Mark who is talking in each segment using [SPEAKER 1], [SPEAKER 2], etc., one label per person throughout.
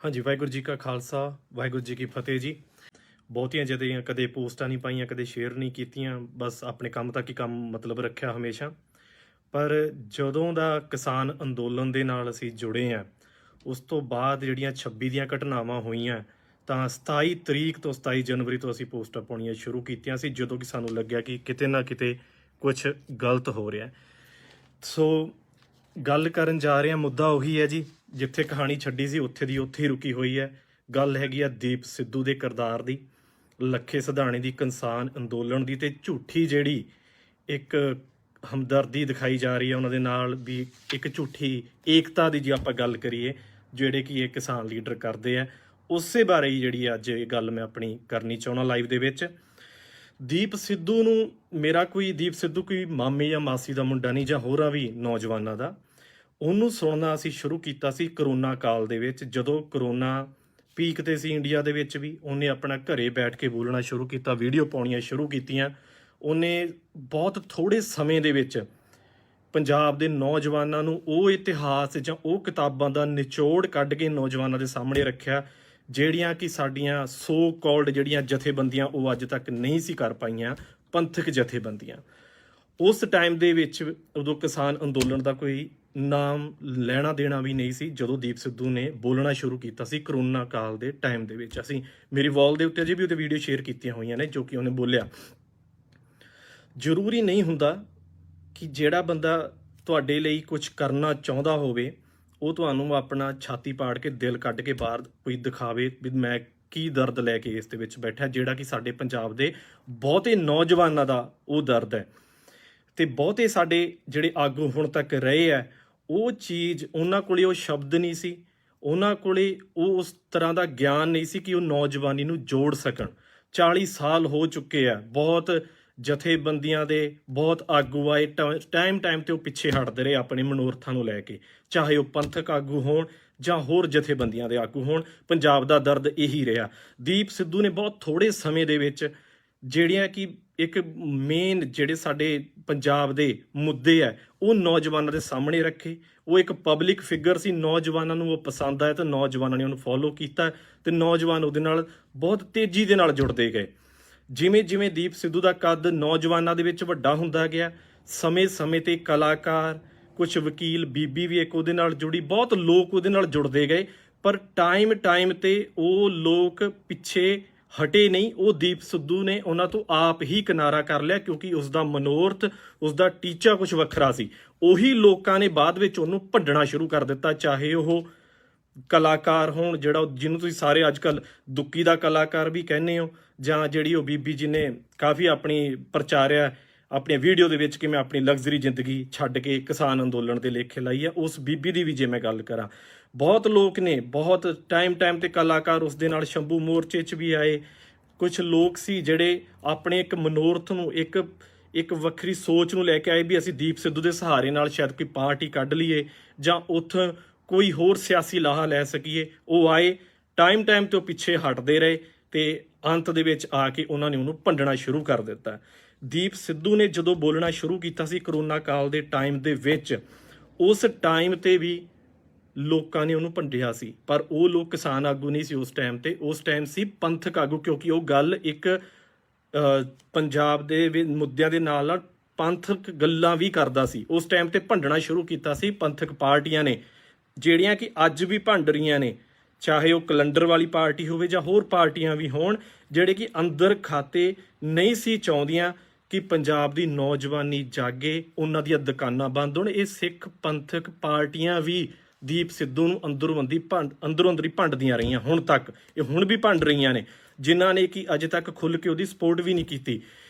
[SPEAKER 1] हाँ जी, वाहिगुरू जी का खालसा, वाहिगुਰੂ जी की फतेह जी। ਬਹੁਤੀਆਂ ਜਦੀਆਂ ਕਦੇ ਪੋਸਟਾਂ ਨਹੀਂ ਪਾਈਆਂ, ਕਦੇ ਸ਼ੇਅਰ ਨਹੀਂ ਕੀਤੀਆਂ, ਬਸ ਆਪਣੇ ਕੰਮ ਤੱਕ ਹੀ ਕੰਮ ਮਤਲਬ ਰੱਖਿਆ ਹਮੇਸ਼ਾ। ਪਰ ਜਦੋਂ ਦਾ ਕਿਸਾਨ ਅੰਦੋਲਨ ਦੇ ਨਾਲ ਅਸੀਂ ਜੁੜੇ ਹਾਂ, ਉਸ ਤੋਂ ਬਾਅਦ ਜਿਹੜੀਆਂ 26 ਦੀਆਂ ਘਟਨਾਵਾਂ ਹੋਈਆਂ, ਤਾਂ 27 ਤਰੀਕ ਤੋਂ 27 ਜਨਵਰੀ ਤੋਂ ਅਸੀਂ ਪੋਸਟਾਂ ਪਾਉਣੀਆਂ ਸ਼ੁਰੂ ਕੀਤੀਆਂ ਸੀ, ਜਦੋਂ ਕਿ ਸਾਨੂੰ ਲੱਗਿਆ ਕਿ ਕਿਤੇ ਨਾ ਕਿਤੇ ਕੁਛ ਗਲਤ ਹੋ ਰਿਹਾ। ਸੋ ਗੱਲ ਕਰਨ ਜਾ ਰਹੇ ਹਾਂ, ਮੁੱਦਾ ਉਹੀ ਹੈ ਜੀ, ਜਿੱਥੇ ਕਹਾਣੀ ਛੱਡੀ ਸੀ ਉੱਥੇ ਦੀ ਉੱਥੇ ਹੀ ਰੁਕੀ ਹੋਈ ਹੈ। ਗੱਲ ਹੈਗੀ ਆ ਦੀਪ ਸਿੱਧੂ ਦੇ ਕਿਰਦਾਰ ਦੀ, ਲੱਖੇ ਸਿਧਾਣੇ ਦੀ, ਕਿਸਾਨ ਅੰਦੋਲਨ ਦੀ, ਤੇ ਝੂਠੀ ਜਿਹੜੀ ਇੱਕ ਹਮਦਰਦੀ ਦਿਖਾਈ ਜਾ ਰਹੀ ਹੈ ਉਹਨਾਂ ਦੇ ਨਾਲ ਵੀ, ਇੱਕ ਝੂਠੀ ਏਕਤਾ ਦੀ ਜੇ ਆਪਾਂ ਗੱਲ ਕਰੀਏ ਜਿਹੜੇ ਕਿ ਇਹ ਕਿਸਾਨ ਲੀਡਰ ਕਰਦੇ ਆ, ਉਸੇ ਬਾਰੇ ਹੀ ਜਿਹੜੀ ਅੱਜ ਇਹ ਗੱਲ ਮੈਂ ਆਪਣੀ ਕਰਨੀ ਚਾਹੁੰਦਾ ਲਾਈਵ ਦੇ ਵਿੱਚ। ਦੀਪ ਸਿੱਧੂ ਨੂੰ ਦੀਪ ਸਿੱਧੂ ਕੋਈ ਮਾਮੇ ਜਾਂ ਮਾਸੀ ਦਾ ਮੁੰਡਾ ਨਹੀਂ, ਜਾਂ ਹੋਰਾਂ ਵੀ ਨੌਜਵਾਨਾਂ ਦਾ। ਉਹਨੂੰ ਸੁਣਨਾ ਅਸੀਂ ਸ਼ੁਰੂ ਕੀਤਾ ਸੀ ਕਰੋਨਾ ਕਾਲ ਦੇ ਵਿੱਚ, ਜਦੋਂ ਕਰੋਨਾ ਪੀਕ ਤੇ ਸੀ ਇੰਡੀਆ ਦੇ ਵਿੱਚ ਵੀ। ਉਹਨੇ ਆਪਣਾ ਘਰੇ ਬੈਠ ਕੇ ਬੋਲਣਾ ਸ਼ੁਰੂ ਕੀਤਾ, ਵੀਡੀਓ ਪਾਉਣੀਆਂ ਸ਼ੁਰੂ ਕੀਤੀਆਂ। ਉਹਨੇ ਬਹੁਤ ਥੋੜੇ ਸਮੇਂ ਦੇ ਵਿੱਚ ਪੰਜਾਬ ਦੇ ਨੌਜਵਾਨਾਂ ਨੂੰ ਉਹ ਇਤਿਹਾਸ ਜਾਂ ਉਹ ਕਿਤਾਬਾਂ ਦਾ ਨਿਚੋੜ ਕੱਢ ਕੇ ਨੌਜਵਾਨਾਂ ਦੇ ਸਾਹਮਣੇ ਰੱਖਿਆ, ਜਿਹੜੀਆਂ ਕਿ ਸਾਡੀਆਂ ਸੋ ਕਾਲਡ ਜਿਹੜੀਆਂ ਜਥੇਬੰਦੀਆਂ ਉਹ ਅੱਜ ਤੱਕ ਨਹੀਂ ਸੀ ਕਰ ਪਾਈਆਂ, ਪੰਥਕ ਜਥੇਬੰਦੀਆਂ। ਉਸ ਟਾਈਮ ਦੇ ਵਿੱਚ ਉਦੋਂ ਕਿਸਾਨ ਅੰਦੋਲਨ ਦਾ ਕੋਈ ਨਾਮ ਲੈਣਾ ਦੇਣਾ ਵੀ ਨਹੀਂ ਸੀ, ਜਦੋਂ ਦੀਪ ਸਿੱਧੂ ਨੇ ਬੋਲਣਾ ਸ਼ੁਰੂ ਕੀਤਾ ਸੀ ਕਰੋਨਾ ਕਾਲ ਦੇ ਟਾਈਮ ਦੇ ਵਿੱਚ। ਅਸੀਂ ਮੇਰੀ ਵਾਲ ਦੇ ਉੱਤੇ ਅਜੇ ਵੀ ਉਹਦੇ ਵੀਡੀਓ ਸ਼ੇਅਰ ਕੀਤੀਆਂ ਹੋਈਆਂ ਨੇ, ਜੋ ਕਿ ਉਹਨੇ ਬੋਲਿਆ। ਜ਼ਰੂਰੀ ਨਹੀਂ ਹੁੰਦਾ ਕਿ ਜਿਹੜਾ ਬੰਦਾ ਤੁਹਾਡੇ ਲਈ ਕੁਝ ਕਰਨਾ ਚਾਹੁੰਦਾ ਹੋਵੇ ਉਹ ਤੁਹਾਨੂੰ ਆਪਣਾ ਛਾਤੀ ਪਾੜ ਕੇ ਦਿਲ ਕੱਢ ਕੇ ਬਾਹਰ ਕੋਈ ਦਿਖਾਵੇ ਵੀ ਮੈਂ ਕੀ ਦਰਦ ਲੈ ਕੇ ਇਸ ਦੇ ਵਿੱਚ ਬੈਠਾ, ਜਿਹੜਾ ਕਿ ਸਾਡੇ ਪੰਜਾਬ ਦੇ ਬਹੁਤੇ ਨੌਜਵਾਨਾਂ ਦਾ ਉਹ ਦਰਦ ਹੈ। ਤੇ ਬਹੁਤੇ ਸਾਡੇ ਜਿਹੜੇ ਆਗੂ ਹੁਣ ਤੱਕ ਰਹੇ ਆ, ਉਹ ਚੀਜ਼ ਉਹਨਾਂ ਕੋਲੇ ਉਹ ਸ਼ਬਦ ਨਹੀਂ ਸੀ, ਉਹਨਾਂ ਕੋਲੇ ਉਹ ਉਸ ਤਰ੍ਹਾਂ ਦਾ ਗਿਆਨ ਨਹੀਂ ਸੀ ਕਿ ਉਹ ਨੌਜਵਾਨੀ ਨੂੰ ਜੋੜ ਸਕਣ। 40 ਸਾਲ ਹੋ ਚੁੱਕੇ ਆ, ਬਹੁਤ ਜਥੇਬੰਦੀਆਂ ਦੇ ਬਹੁਤ ਆਗੂ ਆਏ, ਟਾਈਮ ਤੇ ਉਹ ਪਿੱਛੇ ਹਟਦੇ ਰਹੇ ਆਪਣੇ ਮਨੋਰਥਾਂ ਨੂੰ ਲੈ ਕੇ, ਚਾਹੇ ਉਹ ਪੰਥਕ ਆਗੂ ਹੋਣ ਜਾਂ ਹੋਰ ਜਥੇਬੰਦੀਆਂ ਦੇ ਆਗੂ ਹੋਣ। ਪੰਜਾਬ ਦਾ ਦਰਦ ਇਹੀ ਰਿਹਾ। ਦੀਪ ਸਿੱਧੂ ਨੇ ਬਹੁਤ ਥੋੜੇ ਸਮੇਂ ਦੇ ਵਿੱਚ ਜਿਹੜੀਆਂ ਕਿ ਇੱਕ ਮੇਨ ਜਿਹੜੇ ਸਾਡੇ ਪੰਜਾਬ ਦੇ ਮੁੱਦੇ ਆ ਉਹ ਨੌਜਵਾਨਾਂ ਦੇ ਸਾਹਮਣੇ ਰੱਖੇ। ਉਹ ਇੱਕ ਪਬਲਿਕ ਫਿਗਰ ਸੀ, ਨੌਜਵਾਨਾਂ ਨੂੰ ਉਹ ਪਸੰਦ ਆਇਆ ਤੇ ਨੌਜਵਾਨਾਂ ਨੇ ਉਹਨੂੰ ਫੋਲੋ ਕੀਤਾ, ਤੇ ਨੌਜਵਾਨ ਉਹਦੇ ਨਾਲ ਬਹੁਤ ਤੇਜ਼ੀ ਦੇ ਨਾਲ ਜੁੜਦੇ ਗਏ। ਜਿਵੇਂ ਜਿਵੇਂ ਦੀਪ ਸਿੱਧੂ ਦਾ ਕੱਦ ਨੌਜਵਾਨਾਂ ਦੇ ਵਿੱਚ ਵੱਡਾ ਹੁੰਦਾ ਗਿਆ, ਸਮੇਂ ਤੇ ਕਲਾਕਾਰ, ਕੁਝ ਵਕੀਲ, ਬੀਬੀ ਵੀ ਇੱਕ ਉਹਦੇ ਨਾਲ ਜੁੜੀ, ਬਹੁਤ ਲੋਕ ਉਹਦੇ ਨਾਲ ਜੁੜਦੇ ਗਏ। ਪਰ ਟਾਈਮ ਤੇ ਉਹ ਲੋਕ ਪਿੱਛੇ ਹਟੇ ਨਹੀਂ। ਉਹ ਦੀਪ ਸਿੱਧੂ ਨੇ ਉਹਨਾਂ ਤੋਂ ਆਪ ਹੀ ਕਿਨਾਰਾ ਕਰ ਲਿਆ, ਕਿਉਂਕਿ ਉਸ ਦਾ ਮਨੋਰਥ, ਉਸ ਦਾ ਟੀਚਾ ਕੁਝ ਵੱਖਰਾ ਸੀ। ਉਹੀ ਲੋਕਾਂ ਨੇ ਬਾਅਦ ਵਿੱਚ ਉਹਨੂੰ ਭੰਡਣਾ ਸ਼ੁਰੂ ਕਰ ਦਿੱਤਾ, ਚਾਹੇ ਉਹ ਕਲਾਕਾਰ ਹੋਣ, ਜਿਹਨੂੰ ਤੁਸੀਂ ਸਾਰੇ ਅੱਜ ਕੱਲ੍ਹ ਦੁੱਕੀ ਦਾ ਕਲਾਕਾਰ ਵੀ ਕਹਿੰਦੇ ਹੋ, ਜਾਂ ਜਿਹੜੀ ਉਹ ਬੀਬੀ ਜਿਹਨੇ ਕਾਫੀ ਆਪਣੀ ਪ੍ਰਚਾਰਿਆ ਆਪਣੀ ਵੀਡੀਓ ਦੇ ਵਿੱਚ ਕਿ ਮੈਂ ਆਪਣੀ ਲਗਜ਼ਰੀ ਜ਼ਿੰਦਗੀ ਛੱਡ ਕੇ ਕਿਸਾਨ ਅੰਦੋਲਨ ਦੇ ਲੇਖੇ ਲਾਈ ਹੈ, ਉਸ ਬੀਬੀ ਦੀ ਵੀ ਜੇ ਮੈਂ ਗੱਲ ਕਰਾਂ, ਬਹੁਤ ਲੋਕ ਨੇ, ਬਹੁਤ ਟਾਈਮ ਤੇ ਕਲਾਕਾਰ ਉਸ ਦੇ ਨਾਲ ਸ਼ੰਭੂ ਮੋਰਚੇ 'ਚ ਵੀ ਆਏ। ਕੁਝ ਲੋਕ ਸੀ ਜਿਹੜੇ ਆਪਣੇ ਇੱਕ ਮਨੋਰਥ ਨੂੰ, ਇੱਕ ਵੱਖਰੀ ਸੋਚ ਨੂੰ ਲੈ ਕੇ ਆਏ ਵੀ ਅਸੀਂ ਦੀਪ ਸਿੱਧੂ ਦੇ ਸਹਾਰੇ ਨਾਲ ਸ਼ਾਇਦ ਕੋਈ ਪਾਰਟੀ ਕੱਢ ਲਈਏ ਜਾਂ ਉੱਥੋਂ ਕੋਈ ਹੋਰ ਸਿਆਸੀ ਲਾਹਾ ਲੈ ਸਕੀਏ। ਉਹ ਆਏ, ਟਾਈਮ ਤੇ ਉਹ ਪਿੱਛੇ ਹਟਦੇ ਰਹੇ, ਤੇ ਅੰਤ ਦੇ ਵਿੱਚ ਆ ਕੇ ਉਹਨਾਂ ਨੇ ਉਹਨੂੰ ਭੰਡਣਾ ਸ਼ੁਰੂ ਕਰ ਦਿੱਤਾ। ਦੀਪ ਸਿੱਧੂ ਨੇ ਜਦੋਂ ਬੋਲਣਾ ਸ਼ੁਰੂ ਕੀਤਾ ਸੀ ਕਰੋਨਾ ਕਾਲ ਦੇ ਟਾਈਮ ਦੇ ਵਿੱਚ, ਉਸ ਟਾਈਮ ਤੇ ਵੀ ਲੋਕਾਂ ਨੇ ਉਹਨੂੰ ਭੰਡਿਆ ਸੀ, ਪਰ ਉਹ ਲੋਕ ਕਿਸਾਨ ਆਗੂ ਨਹੀਂ ਸੀ ਉਸ ਟਾਈਮ ਤੇ, ਉਸ ਟਾਈਮ ਸੀ ਪੰਥਕ ਆਗੂ, ਕਿਉਂਕਿ ਉਹ ਗੱਲ ਇੱਕ ਪੰਜਾਬ ਦੇ ਮੁੱਦਿਆਂ ਦੇ ਨਾਲ ਪੰਥਕ ਗੱਲਾਂ ਵੀ ਕਰਦਾ ਸੀ। ਉਸ ਟਾਈਮ ਤੇ ਭੰਡਣਾ ਸ਼ੁਰੂ ਕੀਤਾ ਸੀ ਪੰਥਕ ਪਾਰਟੀਆਂ ਨੇ, ਜਿਹੜੀਆਂ ਕਿ ਅੱਜ ਵੀ ਭੰਡ ਰਹੀਆਂ ਨੇ, ਚਾਹੇ ਉਹ ਕੈਲੰਡਰ ਵਾਲੀ ਪਾਰਟੀ ਹੋਵੇ ਜਾਂ ਹੋਰ ਪਾਰਟੀਆਂ ਵੀ ਹੋਣ, ਜਿਹੜੇ ਕਿ ਅੰਦਰ ਖਾਤੇ ਨਹੀਂ ਸੀ ਚਾਹੁੰਦੀਆਂ ਕਿ ਪੰਜਾਬ ਦੀ ਨੌਜਵਾਨੀ ਜਾਗੇ, ਉਹਨਾਂ ਦੀਆਂ ਦੁਕਾਨਾਂ ਬੰਦ ਹੋਣ। ਇਹ ਸਿੱਖ ਪੰਥਕ ਪਾਰਟੀਆਂ ਵੀ ਦੀਪ ਸਿੱਧੂ ਨੂੰ ਅੰਦਰੋਂ ਅੰਦਰੀ ਭੰਡਦੀਆਂ ਰਹੀਆਂ ਹੁਣ ਤੱਕ, ਇਹ ਹੁਣ ਵੀ ਭੰਡ ਰਹੀਆਂ ਨੇ, ਜਿਨ੍ਹਾਂ ਨੇ ਕਿ ਅਜੇ ਤੱਕ ਖੁੱਲ੍ਹ ਕੇ ਉਹਦੀ ਸਪੋਰਟ ਵੀ ਨਹੀਂ ਕੀਤੀ।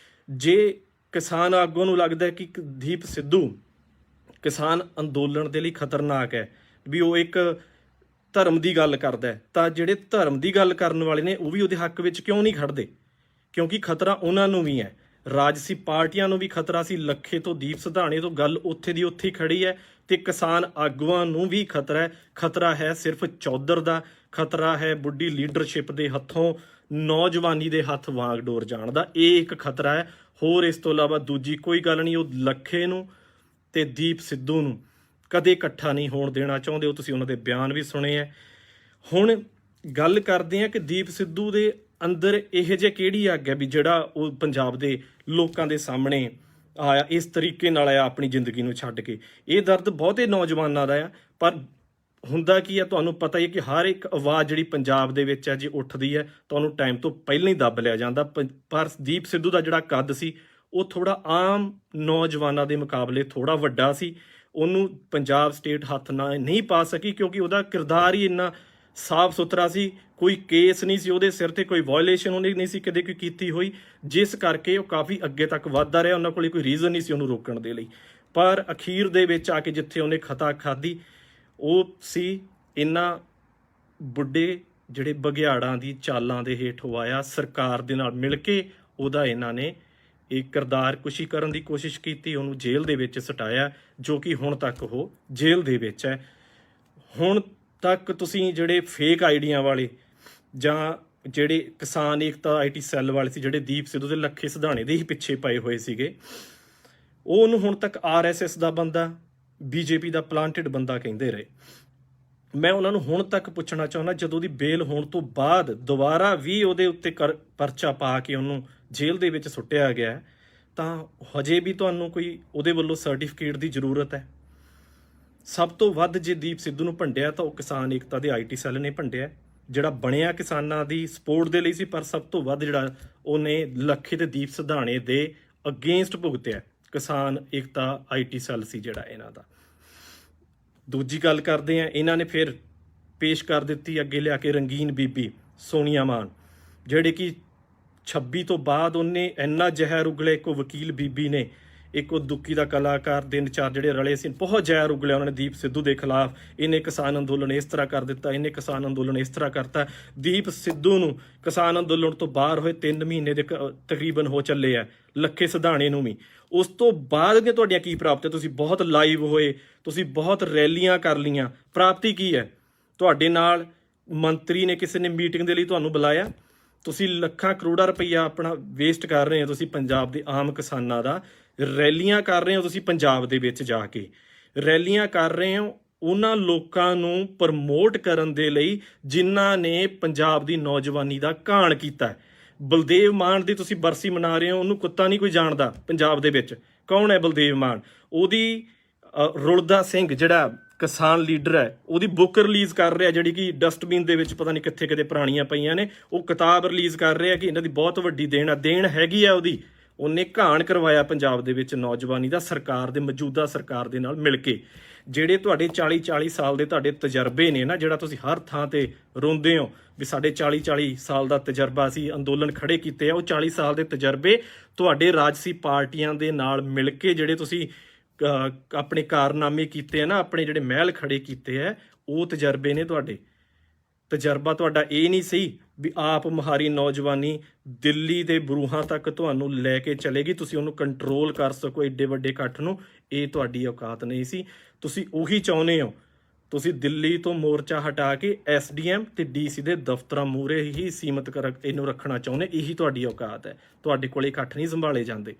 [SPEAKER 1] ਜੇ ਕਿਸਾਨ ਆਗੂਆਂ ਨੂੰ ਲੱਗਦਾ ਕਿ ਦੀਪ ਸਿੱਧੂ ਕਿਸਾਨ ਅੰਦੋਲਨ ਦੇ ਲਈ ਖਤਰਨਾਕ ਹੈ, ਵੀ ਉਹ ਇੱਕ ਧਰਮ ਦੀ ਗੱਲ ਕਰਦਾ ਹੈ, ਤਾਂ ਜਿਹੜੇ ਧਰਮ ਦੀ ਗੱਲ ਕਰਨ ਵਾਲੇ ਨੇ ਉਹ ਵੀ ਉਹਦੇ ਹੱਕ ਵਿੱਚ ਕਿਉਂ ਨਹੀਂ ਖੜਦੇ? ਕਿਉਂਕਿ ਖਤਰਾ ਉਹਨਾਂ ਨੂੰ ਵੀ ਹੈ, ਰਾਜਸੀ ਪਾਰਟੀਆਂ ਨੂੰ ਵੀ ਖਤਰਾ ਸੀ। ਲੱਖੇ ਤੋਂ ਦੀਪ ਸਿਧਾਣੇ ਤੋਂ ਗੱਲ ਉੱਥੇ ਦੀ ਉੱਥੇ ਖੜੀ ਹੈ, ਤੇ ਕਿਸਾਨ ਆਗੂਆਂ ਨੂੰ ਵੀ ਖਤਰਾ ਹੈ। ਖਤਰਾ ਹੈ ਸਿਰਫ ਚੌਧਰ ਦਾ, ਖਤਰਾ ਹੈ ਬੁੱਢੀ ਲੀਡਰਸ਼ਿਪ ਦੇ ਹੱਥੋਂ ਨੌਜਵਾਨੀ ਦੇ ਹੱਥ ਵਾਂਗ ਡੋਰ ਜਾਣ ਦਾ, ਇਹ ਇੱਕ ਖਤਰਾ ਹੈ। ਹੋਰ ਇਸ ਤੋਂ ਇਲਾਵਾ ਦੂਜੀ ਕੋਈ ਗੱਲ ਨਹੀਂ। ਉਹ ਲੱਖੇ ਨੂੰ ਤੇ ਦੀਪ ਸਿੱਧੂ ਨੂੰ ਕਦੇ ਇਕੱਠਾ ਨਹੀਂ ਹੋਣ ਦੇਣਾ ਚਾਹੁੰਦੇ। ਉਹ ਤੁਸੀਂ ਉਹਨਾਂ ਦੇ ਬਿਆਨ ਵੀ ਸੁਣੇ ਹੈ। ਹੁਣ ਗੱਲ ਕਰਦੇ ਆ ਕਿ ਦੀਪ ਸਿੱਧੂ ਦੇ ਅੰਦਰ ਇਹ ਜੇ ਕਿਹੜੀ ਅੱਗ ਹੈ ਵੀ ਜਿਹੜਾ ਉਹ ਪੰਜਾਬ ਦੇ ਲੋਕਾਂ ਦੇ ਸਾਹਮਣੇ ਆਇਆ, ਇਸ ਤਰੀਕੇ ਨਾਲ ਆਇਆ ਆਪਣੀ ਜ਼ਿੰਦਗੀ ਨੂੰ ਛੱਡ ਕੇ। ਇਹ ਦਰਦ ਬਹੁਤੇ ਨੌਜਵਾਨਾਂ ਦਾ ਆ, ਪਰ ਹੁੰਦਾ ਕੀ ਹੈ ਤੁਹਾਨੂੰ ਪਤਾ ਹੀ ਹੈ ਕਿ ਹਰ ਇੱਕ ਆਵਾਜ਼ ਜਿਹੜੀ ਪੰਜਾਬ ਦੇ ਵਿੱਚ ਹੈ ਜੇ ਉੱਠਦੀ ਹੈ ਤੁਹਾਨੂੰ ਟਾਈਮ ਤੋਂ ਪਹਿਲਾਂ ਹੀ ਦੱਬ ਲਿਆ ਜਾਂਦਾ। ਪਰ ਦੀਪ ਸਿੱਧੂ ਦਾ ਜਿਹੜਾ ਕੱਦ ਸੀ ਉਹ ਥੋੜਾ ਆਮ ਨੌਜਵਾਨਾਂ ਦੇ ਮੁਕਾਬਲੇ ਥੋੜਾ ਵੱਡਾ ਸੀ। ਉਹਨੂੰ ਪੰਜਾਬ ਸਟੇਟ ਹੱਥ ਨਾ ਨਹੀਂ ਪਾ ਸਕੀ ਕਿਉਂਕਿ ਉਹਦਾ ਕਿਰਦਾਰ ਹੀ ਇੰਨਾ ਸਾਫ ਸੁਥਰਾ ਸੀ, ਕੋਈ ਕੇਸ ਨਹੀਂ ਸੀ ਉਹਦੇ ਸਿਰ ਤੇ, ਕੋਈ ਵਾਇਓਲੇਸ਼ਨ ਉਹਨੇ ਨਹੀਂ ਸੀ ਕਦੇ ਕੋਈ ਕੀਤੀ ਹੋਈ, ਜਿਸ ਕਰਕੇ ਉਹ ਕਾਫੀ ਅੱਗੇ ਤੱਕ ਵੱਧਦਾ ਰਿਹਾ। ਉਹਨਾਂ ਕੋਲ ਕੋਈ ਰੀਜ਼ਨ ਨਹੀਂ ਸੀ ਉਹਨੂੰ ਰੋਕਣ ਦੇ ਲਈ। ਪਰ ਅਖੀਰ ਦੇ ਵਿੱਚ ਆ ਕੇ ਜਿੱਥੇ ਉਹਨੇ ਖਤਾ ਖਾਧੀ ਉਹ ਸੀ ਇਹਨਾਂ ਬੁੱਢੇ ਜਿਹੜੇ ਬਘਿਆੜਾਂ ਦੀ ਚਾਲਾਂ ਦੇ ਹੇਠ ਆਇਆ। ਸਰਕਾਰ ਦੇ ਨਾਲ ਮਿਲ ਕੇ ਉਹਦਾ ਇਹਨਾਂ ਨੇ ਇਹ ਕਿਰਦਾਰ ਕੁਸ਼ੀ ਕਰਨ ਦੀ ਕੋਸ਼ਿਸ਼ ਕੀਤੀ, ਉਹਨੂੰ ਜੇਲ੍ਹ ਦੇ ਵਿੱਚ ਸਟਾਇਆ, ਜੋ ਕਿ ਹੁਣ ਤੱਕ ਉਹ ਜੇਲ੍ਹ ਦੇ ਵਿੱਚ ਹੈ। ਹੁਣ ਤੱਕ ਤੁਸੀਂ ਜਿਹੜੇ ਫੇਕ ਆਈਡੀਆਂ ਵਾਲੇ ਜਾਂ ਜਿਹੜੇ ਕਿਸਾਨ ਏਕਤਾ ਆਈਟੀ ਸੈੱਲ ਵਾਲੇ ਸੀ, ਜਿਹੜੇ ਦੀਪ ਸਿੱਧੂ ਦੇ ਲੱਖੇ ਸਿਧਾਣੇ ਦੇ ਹੀ ਪਿੱਛੇ ਪਏ ਹੋਏ ਸੀਗੇ, ਉਹ ਉਹਨੂੰ ਹੁਣ ਤੱਕ RSS ਦਾ ਬੰਦਾ, BJP ਦਾ ਪਲਾਂਟਡ ਬੰਦਾ ਕਹਿੰਦੇ ਰਹੇ। ਮੈਂ ਉਹਨਾਂ ਨੂੰ ਹੁਣ ਤੱਕ ਪੁੱਛਣਾ ਚਾਹੁੰਦਾ, ਜਦੋਂ ਉਹਦੀ ਬੇਲ ਹੋਣ ਤੋਂ ਬਾਅਦ ਦੁਬਾਰਾ ਵੀ ਉਹਦੇ ਉੱਤੇ ਪਰਚਾ ਪਾ ਕੇ ਉਹਨੂੰ ਜੇਲ੍ਹ ਦੇ ਵਿੱਚ ਸੁੱਟਿਆ ਗਿਆ, ਤਾਂ ਹਜੇ ਵੀ ਤੁਹਾਨੂੰ ਕੋਈ ਉਹਦੇ ਵੱਲੋਂ ਸਰਟੀਫਿਕੇਟ ਦੀ ਜ਼ਰੂਰਤ ਹੈ? ਸਭ ਤੋਂ ਵੱਧ ਜੇ ਦੀਪ ਸਿੱਧੂ ਨੂੰ ਭੰਡਿਆ ਤਾਂ ਉਹ ਕਿਸਾਨ ਏਕਤਾ ਦੇ IT ਸੈੱਲ ਨੇ ਭੰਡਿਆ, ਜਿਹੜਾ ਬਣਿਆ ਕਿਸਾਨਾਂ ਦੀ ਸਪੋਰਟ ਦੇ ਲਈ ਸੀ, ਪਰ ਸਭ ਤੋਂ ਵੱਧ ਜਿਹੜਾ ਉਹਨੇ ਲੱਖੇ ਤੇ ਦੀਪ ਸਿਧਾਣੇ ਦੇ ਅਗੇਂਸਟ ਭੁਗਤਿਆ ਕਿਸਾਨ ਏਕਤਾ IT ਸੈੱਲ ਸੀ ਜਿਹੜਾ ਇਹਨਾਂ ਦਾ। ਦੂਜੀ ਗੱਲ ਕਰਦੇ ਆ, ਇਹਨਾਂ ਨੇ ਫਿਰ ਪੇਸ਼ ਕਰ ਦਿੱਤੀ ਅੱਗੇ ਲਿਆ ਕੇ ਰੰਗੀਨ ਬੀਬੀ ਸੋਨੀਆ ਮਾਨ, ਜਿਹੜੇ ਕਿ 26 ਤੋਂ ਬਾਅਦ ਉਹਨੇ ਇੰਨਾ ਜ਼ਹਿਰ ਉਗਲਿਆ, ਇੱਕ ਵਕੀਲ ਬੀਬੀ ਨੇ, ਇੱਕ ਉਹ ਦੁੱਕੀ ਦਾ ਕਲਾਕਾਰ, ਦਿਨ ਚਾਰ ਜਿਹੜੇ ਰਲੇ ਸੀ, ਬਹੁਤ ਜ਼ਹਿਰ ਉਗਲਿਆ ਉਹਨਾਂ ਨੇ ਦੀਪ ਸਿੱਧੂ ਦੇ ਖਿਲਾਫ। ਇਹਨੇ ਕਿਸਾਨ ਅੰਦੋਲਨ ਇਸ ਤਰ੍ਹਾਂ ਕਰ ਦਿੱਤਾ, ਇਹਨੇ ਕਿਸਾਨ ਅੰਦੋਲਨ ਇਸ ਤਰ੍ਹਾਂ ਕਰਤਾ। ਦੀਪ ਸਿੱਧੂ ਨੂੰ ਕਿਸਾਨ ਅੰਦੋਲਨ ਤੋਂ ਬਾਹਰ ਹੋਏ 3 ਮਹੀਨੇ ਦੇ ਤਕਰੀਬਨ ਹੋ ਚੱਲੇ ਆ, ਲੱਖੇ ਸਿਧਾਣੇ ਨੂੰ ਵੀ। ਉਸ ਤੋਂ ਬਾਅਦ ਦੀਆਂ ਤੁਹਾਡੀਆਂ ਕੀ ਪ੍ਰਾਪਤੀਆਂ? ਤੁਸੀਂ ਬਹੁਤ ਲਾਈਵ ਹੋਏ, ਤੁਸੀਂ ਬਹੁਤ ਰੈਲੀਆਂ ਕਰ ਲਈਆਂ, ਪ੍ਰਾਪਤੀ ਕੀ ਹੈ? ਤੁਹਾਡੇ ਨਾਲ ਮੰਤਰੀ ਨੇ ਕਿਸੇ ਨੇ ਮੀਟਿੰਗ ਦੇ ਲਈ ਤੁਹਾਨੂੰ ਬੁਲਾਇਆ? ਤੁਸੀਂ ਲੱਖਾਂ ਕਰੋੜਾਂ ਰੁਪਈਆ ਆਪਣਾ ਵੇਸਟ ਕਰ ਰਹੇ ਹੋ ਤੁਸੀਂ ਪੰਜਾਬ ਦੇ ਆਮ ਕਿਸਾਨਾਂ ਦਾ। ਰੈਲੀਆਂ ਕਰ ਰਹੇ ਹੋ ਤੁਸੀਂ ਪੰਜਾਬ ਦੇ ਵਿੱਚ ਜਾ ਕੇ, ਰੈਲੀਆਂ ਕਰ ਰਹੇ ਹੋ ਉਹਨਾਂ ਲੋਕਾਂ ਨੂੰ ਪ੍ਰਮੋਟ ਕਰਨ ਦੇ ਲਈ ਜਿਨ੍ਹਾਂ ਨੇ ਪੰਜਾਬ ਦੀ ਨੌਜਵਾਨੀ ਦਾ ਘਾਣ ਕੀਤਾ। ਬਲਦੇਵ ਮਾਨ ਦੀ ਤੁਸੀਂ ਬਰਸੀ ਮਨਾ ਰਹੇ ਹੋ, ਉਹਨੂੰ ਕੁੱਤਾ ਨਹੀਂ ਕੋਈ ਜਾਣਦਾ ਪੰਜਾਬ ਦੇ ਵਿੱਚ। ਕੌਣ ਹੈ ਬਲਦੇਵ ਮਾਨ? ਉਹਦੀ ਰੁਲਦਾ ਸਿੰਘ ਜਿਹੜਾ ਕਿਸਾਨ ਲੀਡਰ ਹੈ, ਉਹਦੀ ਬੁੱਕ ਰਿਲੀਜ਼ ਕਰ ਰਿਹਾ, ਜਿਹੜੀ ਕਿ ਡਸਟਬਿਨ ਦੇ ਵਿੱਚ ਪਤਾ ਨਹੀਂ ਕਿੱਥੇ ਕਿਤੇ ਪੁਰਾਣੀਆਂ ਪਈਆਂ ਨੇ। ਉਹ ਕਿਤਾਬ ਰਿਲੀਜ਼ ਕਰ ਰਿਹਾ ਕਿ ਇਹਨਾਂ ਦੀ ਬਹੁਤ ਵੱਡੀ ਦੇਣ ਆ, ਦੇਣ ਹੈਗੀ ਆ ਉਹਦੀ। ਉਹਨੇ ਘਾਣ ਕਰਵਾਇਆ ਪੰਜਾਬ ਦੇ ਵਿੱਚ ਨੌਜਵਾਨੀ ਦਾ, ਸਰਕਾਰ ਦੇ, ਮੌਜੂਦਾ ਸਰਕਾਰ ਦੇ ਨਾਲ ਮਿਲ ਕੇ। ਜਿਹੜੇ ਤੁਹਾਡੇ 40-40 ਸਾਲ ਦੇ ਤੁਹਾਡੇ ਤਜਰਬੇ ਨੇ ਨਾ, ਜਿਹੜਾ ਤੁਸੀਂ ਹਰ ਥਾਂ ਤੇ ਰੋਂਦੇ ਹੋ ਵੀ ਸਾਡੇ 40-40 ਸਾਲ ਦਾ ਤਜਰਬਾ ਸੀ, ਅੰਦੋਲਨ ਖੜੇ ਕੀਤੇ ਆ, ਉਹ 40 ਸਾਲ ਦੇ ਤਜਰਬੇ ਤੁਹਾਡੇ ਰਾਜਸੀ ਪਾਰਟੀਆਂ ਦੇ ਨਾਲ ਮਿਲ ਕੇ ਜਿਹੜੇ ਤੁਸੀਂ ਆਪਣੇ ਕਾਰਨਾਮੇ ਕੀਤੇ ਆ ਨਾ, ਆਪਣੇ ਜਿਹੜੇ ਮਹਿਲ ਖੜੇ ਕੀਤੇ ਆ, ਉਹ ਤਜਰਬੇ ਨੇ ਤੁਹਾਡੇ। ਤਜਰਬਾ ਤੁਹਾਡਾ ਇਹ ਨਹੀਂ ਸੀ ਵੀ ਆਪ ਮੁਹਾਰੀ ਨੌਜਵਾਨੀ ਦਿੱਲੀ ਦੇ ਬਰੂਹਾਂ ਤੱਕ ਤੁਹਾਨੂੰ ਲੈ ਕੇ ਚਲੇਗੀ, ਤੁਸੀਂ ਉਹਨੂੰ ਕੰਟਰੋਲ ਕਰ ਸਕੋ ਏਡੇ ਵੱਡੇ ਇਕੱਠ ਨੂੰ। ਇਹ ਤੁਹਾਡੀ ਔਕਾਤ ਨਹੀਂ ਸੀ। ਤੁਸੀਂ ਉਹੀ ਚਾਹੁੰਦੇ ਹੋ, ਤੁਸੀਂ ਦਿੱਲੀ ਤੋਂ ਮੋਰਚਾ ਹਟਾ ਕੇ SDM ਤੇ DC ਦੇ ਦਫ਼ਤਰਾਂ ਮੂਹਰੇ ਹੀ ਸੀਮਤ ਇਹਨੂੰ ਰੱਖਣਾ ਚਾਹੁੰਦੇ। ਇਹੀ ਤੁਹਾਡੀ ਔਕਾਤ ਹੈ। ਤੁਹਾਡੇ ਕੋਲ ਇਕੱਠ ਨਹੀਂ ਸੰਭਾਲੇ ਜਾਂਦੇ।